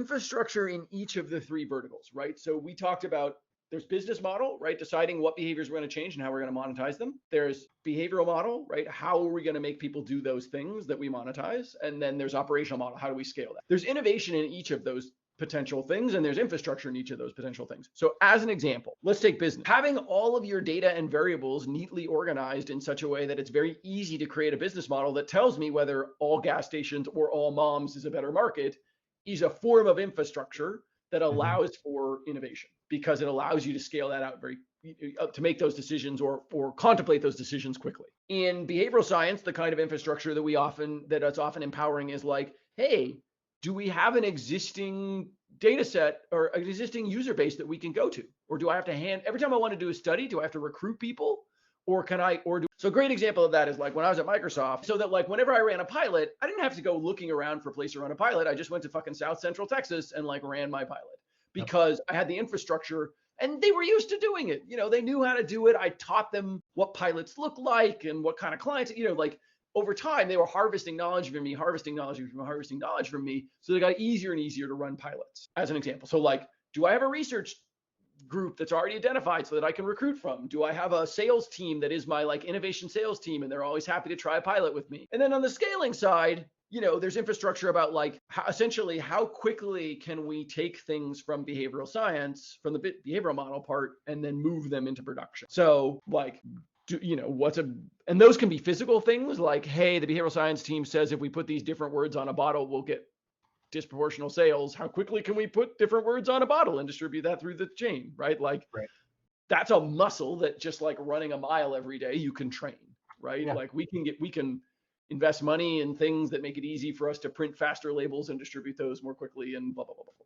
infrastructure in each of the three verticals, right? So we talked about there's business model, right? Deciding what behaviors we're going to change and how we're going to monetize them. There's behavioral model, right? How are we going to make people do those things that we monetize? And then there's operational model. How do we scale that? There's innovation in each of those potential things, and there's infrastructure in each of those potential things. So as an example, let's take business. Having all of your data and variables neatly organized in such a way that it's very easy to create a business model that tells me whether all gas stations or all moms is a better market is a form of infrastructure that allows for innovation, because it allows you to scale that out to make those decisions or contemplate those decisions quickly. In behavioral science, the kind of infrastructure that's often empowering is like, hey, do we have an existing data set or an existing user base that we can go to? Or do I have to every time I want to do a study, do I have to recruit people? So a great example of that is like when I was at Microsoft, so that like whenever I ran a pilot, I didn't have to go looking around for a place to run a pilot. I just went to fucking South Central Texas and like ran my pilot because I had the infrastructure and they were used to doing it. They knew how to do it. I taught them what pilots look like and what kind of clients, like over time, they were harvesting knowledge from me. So they got easier and easier to run pilots, as an example. So like, do I have a research group that's already identified so that I can recruit from? Do I have a sales team that is my like innovation sales team and they're always happy to try a pilot with me? And then on the scaling side, there's infrastructure about like essentially how quickly can we take things from behavioral science, from the behavioral model part, and then move them into production. So like, and those can be physical things like, hey, the behavioral science team says if we put these different words on a bottle, we'll get disproportional sales. How quickly can we put different words on a bottle and distribute that through the chain, right? Like, that's a muscle that just like running a mile every day, you can train, right? Yeah. Like we can invest money in things that make it easy for us to print faster labels and distribute those more quickly and blah, blah, blah, blah.